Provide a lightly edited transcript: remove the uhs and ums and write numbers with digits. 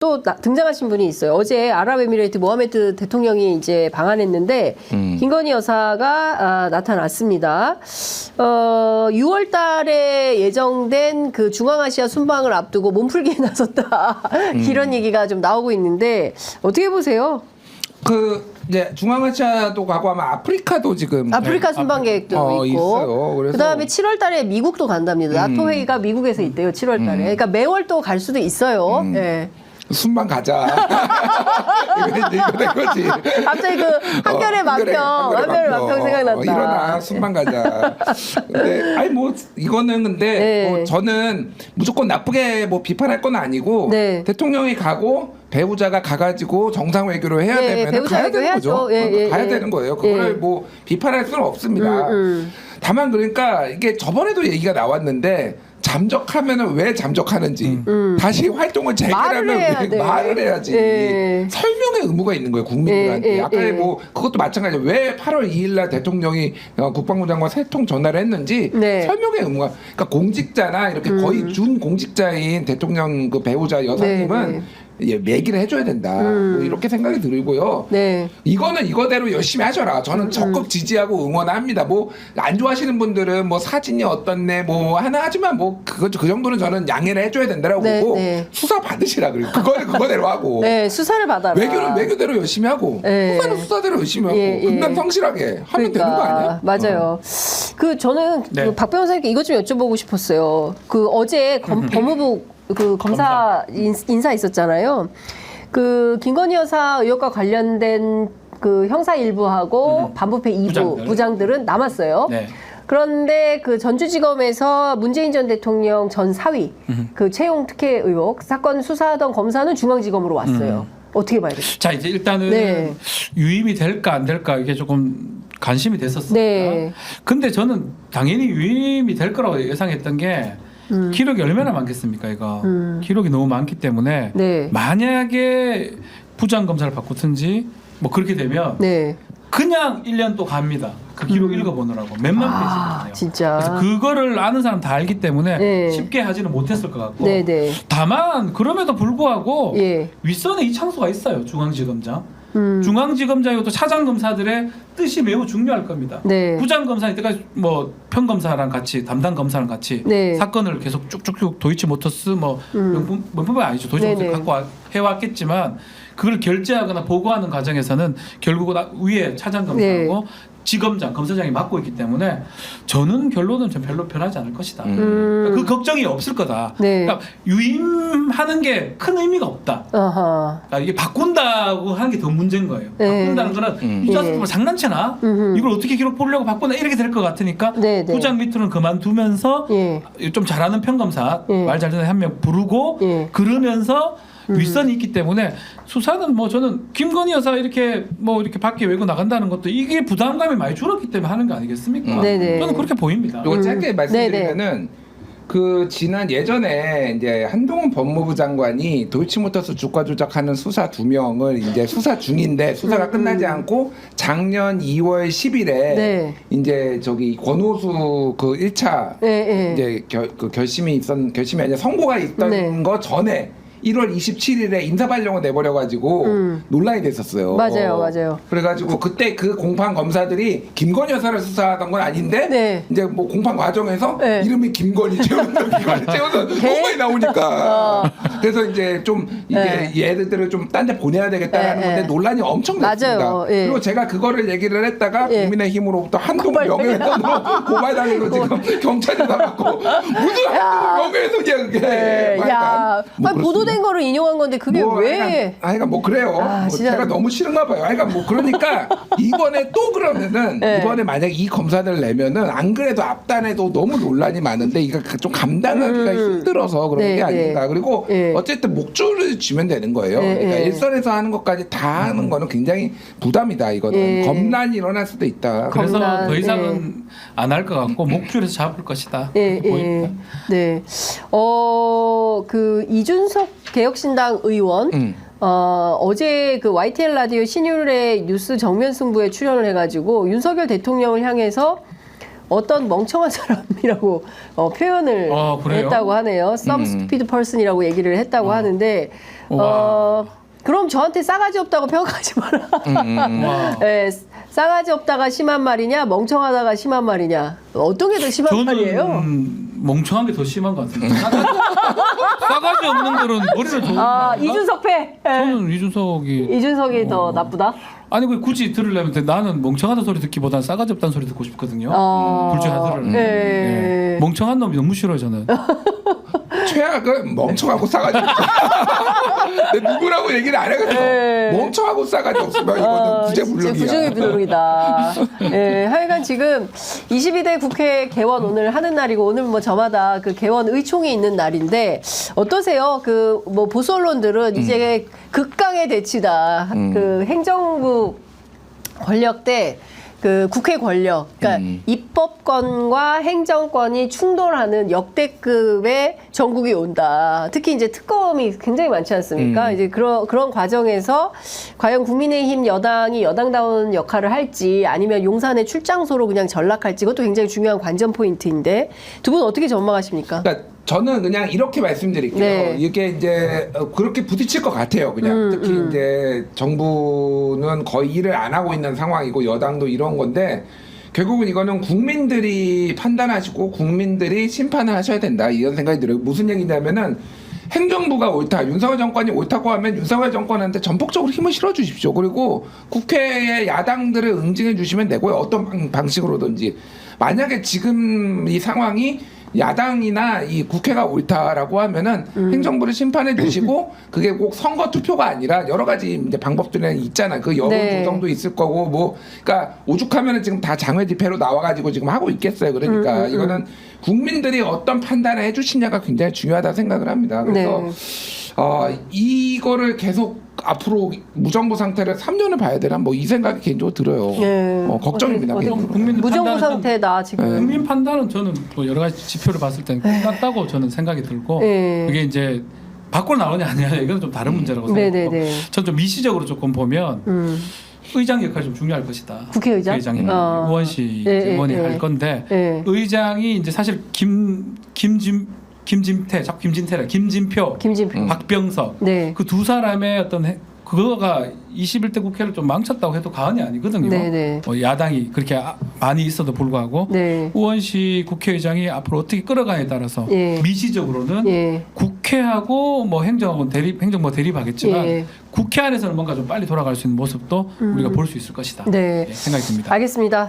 또 등장하신 분이 있어요. 어제 아랍에미레이트 모하메드 대통령이 이제 방한했는데 김건희 여사가 나타났습니다. 6월 달에 예정된 그 중앙아시아 순방을 앞두고 몸풀기에 나섰다. 이런 얘기가 좀 나오고 있는데 어떻게 보세요? 이제 중앙아시아도 가고 아마 아프리카도 지금 아프리카 순방 계획도 있고 있어요. 그래서 그다음에 7월 달에 미국도 간답니다. 나토 회의가 미국에서 있대요. 7월 달에. 그러니까 매월 또 갈 수도 있어요. 예. 순방 가자. 이거 된 거지. 갑자기 그 한결의 만평 생각났다. 일어나 순방 가자. 근데 아니 뭐 이거는 근데 네. 뭐 저는 무조건 나쁘게 뭐 비판할 건 아니고 네. 대통령이 가고 배우자가 가가지고 정상 외교를 해야 네, 되면 배우자 가야 되는 외교해야죠. 거죠. 가야 되는 거예요. 그거를 뭐 비판할 수는 없습니다. 다만 그러니까 이게 저번에도 얘기가 나왔는데. 잠적하면은 왜 잠적하는지 다시 활동을 재개하면 말을 해야지. 설명의 의무가 있는 거예요 국민들한테. 아까 뭐 그것도 마찬가지예요. 왜 8월 2일날 대통령이 국방부 장관 세 통 전화를 했는지 설명의 의무가. 그러니까 공직자나 이렇게 거의 준 공직자인 대통령 그 배우자 여사님은 얘기를 해줘야 된다. 뭐 이렇게 생각이 들고요. 이거는 이거대로 열심히 하셔라. 저는 적극 지지하고 응원합니다. 뭐 안 좋아하시는 분들은 뭐 사진이 어떻네 뭐 하나 하지만 뭐 그 정도는 저는 양해를 해줘야 된다라고 보고 수사 받으시라 그리고 그거대로 하고. 수사를 받아라. 외교는 외교대로 열심히 하고 수사는 수사대로 열심히 하고 금단 성실하게 하면 되는 거 아니야? 맞아요. 그 저는 그 박 변호사님께 이것 좀 여쭤보고 싶었어요. 그 어제 법무부 그 검사 인사 있었잖아요. 그 김건희 여사 의혹과 관련된 그 형사 일부하고 반부패 2부 부장들은 남았어요. 그런데 그 전주지검에서 문재인 전 대통령 전 사위 그 채용 특혜 의혹 사건 수사하던 검사는 중앙지검으로 왔어요. 어떻게 봐야 돼요? 자, 이제 일단은 유임이 될까 안 될까 이게 조금 관심이 됐었습니다. 근데 저는 당연히 유임이 될 거라고 예상했던 게 기록이 얼마나 많겠습니까, 이거. 기록이 너무 많기 때문에 만약에 부장검사를 바꾸든지 뭐 그렇게 되면 그냥 1년 또 갑니다. 그 기록 읽어보느라고 몇만 페이지거든요. 진짜. 그래서 그거를 아는 사람 다 알기 때문에 쉽게 하지는 못했을 것 같고 다만 그럼에도 불구하고 윗선에 이창수가 있어요. 중앙지검장. 중앙지검장이고 또 차장검사들의 뜻이 매우 중요할 겁니다. 부장검사 이때까지 뭐 평검사랑 같이 담당 검사랑 같이 사건을 계속 쭉쭉쭉 도이치모터스 뭐 명품은 아니죠. 도이치모터스 갖고 해왔겠지만 그걸 결재하거나 보고하는 과정에서는 결국은 위에 차장검사하고 지검장, 검사장이 맡고 있기 때문에 저는 결론은 좀 별로 변하지 않을 것이다. 그 걱정이 없을 거다. 그러니까 유임하는 게 큰 의미가 없다. 그러니까 이게 바꾼다고 하는 게 더 문제인 거예요. 바꾼다는 거는 이 자식들 장난치나? 이걸 어떻게 기록 보려고 바꾼다? 이렇게 될 것 같으니까 부장 밑으로는 그만두면서 좀 잘하는 평검사 말 잘 듣는 한 명 부르고 그러면서 윗선이 있기 때문에 수사는 뭐 저는 김건희 여사 이렇게 뭐 이렇게 밖에 외고 나간다는 것도 이게 부담감이 많이 줄었기 때문에 하는 거 아니겠습니까? 저는 그렇게 보입니다. 이거 짧게 말씀드리면은 그 지난 예전에 이제 한동훈 법무부 장관이 도이치모터스 주가 조작하는 수사 2명을 이제 수사 중인데 수사가 끝나지 않고 작년 2월 10일에 이제 저기 권오수 그 1차 이제 그 결심이 아니라 선고가 있던 거 전에 1월 27일에 인사발령을 내버려가지고 논란이 됐었어요. 맞아요. 그래가지고 그때 그 공판 검사들이 김건희 여사를 수사하던 건 아닌데 이제 뭐 공판 과정에서 이름이 김건희 채우는 너무 많이 나오니까 그래서 이제 좀 이게 얘들을 좀 딴 데 보내야 되겠다라는 건데 논란이 엄청 났습니다. 그리고 제가 그거를 얘기를 했다가 국민의힘으로부터 한동훈 명예훼손으로 고발당해서 지금 경찰에 나갔고 무슨 한동훈 명예훼손이야 그게. 보도된 거를 인용한 건데 그게 왜? 그러니까 뭐 그래요. 뭐 제가 너무 싫은가 봐요. 그러니까 뭐 그러니까 이번에 또 그러면은 이번에 만약 이 검사들 내면은 안 그래도 앞단에도 너무 논란이 많은데 이거 좀 감당하기가 힘들어서 그런 게 아닌가. 그리고 어쨌든 목줄을 쥐면 되는 거예요. 그러니까 일선에서 하는 것까지 다 하는 거는 굉장히 부담이다. 이거는 검란이 일어날 수도 있다. 그래서 더 이상은 안 할 것 같고 목줄에서 잡을 것이다. 보입니다. 그 이준석 개혁신당 의원 어제 그 YTN 라디오 신율의 뉴스 정면 승부에 출연을 해가지고 윤석열 대통령을 향해서 어떤 멍청한 사람이라고 표현을 그래요? 했다고 하네요. Some stupid person이라고 얘기를 했다고 하는데 그럼 저한테 싸가지 없다고 평가하지 마라. 네, 싸가지 없다가 심한 말이냐, 멍청하다가 심한 말이냐, 어떤 게 더 심한 말이에요? 저는 멍청한 게 더 심한 것 같은데. 싸가지 없는 거는 머리를 좋은 거 이준석 패. 저는 이준석이 더 나쁘다. 아니 그 굳이 들으려면 나는 멍청하다는 소리 듣기보다는 싸가지 없다는 소리 듣고 싶거든요. 둘 중에 하나를. 네. 멍청한 놈이 너무 싫어요 저는. 최악은 멍청하고 싸가지 없어. 누구라고 얘기를 안 해가지고 멍청하고 싸가지 없으면 이거는 구제불능이야. 구제불능이다. 네, 하여간 지금 22대 국회 개원 오늘 하는 날이고 오늘 뭐 저마다 그 개원 의총이 있는 날인데 어떠세요? 그 뭐 보수 언론들은 이제 극강의 대치다. 그 행정부 권력 대 그 국회 권력, 그러니까 입법권과 행정권이 충돌하는 역대급의 정국이 온다. 특히 이제 특검이 굉장히 많지 않습니까? 이제 그런 과정에서 과연 국민의힘 여당이 여당다운 역할을 할지 아니면 용산의 출장소로 그냥 전락할지 그것도 굉장히 중요한 관전 포인트인데 두 분 어떻게 전망하십니까? 그러니까 저는 그냥 이렇게 말씀드릴게요. 네. 이게 이제 그렇게 부딪힐 것 같아요. 그냥 특히 이제 정부는 거의 일을 안 하고 있는 상황이고 여당도 이런 건데 결국은 이거는 국민들이 판단하시고 국민들이 심판을 하셔야 된다 이런 생각이 들어요. 무슨 얘기냐면은 행정부가 옳다, 윤석열 정권이 옳다고 하면 윤석열 정권한테 전폭적으로 힘을 실어주십시오. 그리고 국회의 야당들을 응징해 주시면 되고요. 어떤 방식으로든지. 만약에 지금 이 상황이 야당이나 이 국회가 옳다라고 하면은 행정부를 심판해 주시고 그게 꼭 선거 투표가 아니라 여러 가지 이제 방법들이 있잖아요. 그 여론 조정도 있을 거고 뭐 그러니까 오죽하면은 지금 다 장외 집회로 나와가지고 지금 하고 있겠어요. 그러니까 이거는 국민들이 어떤 판단을 해주시냐가 굉장히 중요하다 생각을 합니다. 그래서 이거를 계속 앞으로 무정부 상태를 3년을 봐야 되나 뭐 이 생각이 개인적으로 들어요. 걱정입니다. 무정부 상태다 지금. 국민 판단은 저는 뭐 여러 가지 지표를 봤을 때는 끝났다고 저는 생각이 들고 그게 이제 밖으로 나오냐 아니냐 이건 좀 다른 문제라고 생각하고 전 좀 미시적으로 조금 보면 의장 역할이 좀 중요할 것이다. 국회의장? 국회의장이 우원식 의원이 할 건데 의장이 이제 사실 김진표, 박병석 그 두 사람의 어떤 그거가 21대 국회를 좀 망쳤다고 해도 과언이 아니거든요. 야당이 그렇게 많이 있어도 불구하고 우원식 국회의장이 앞으로 어떻게 끌어가냐에 따라서 미시적으로는 국회하고 뭐 행정부 대립하겠지만 국회 안에서는 뭔가 좀 빨리 돌아갈 수 있는 모습도 우리가 볼 수 있을 것이다 생각이 듭니다. 알겠습니다.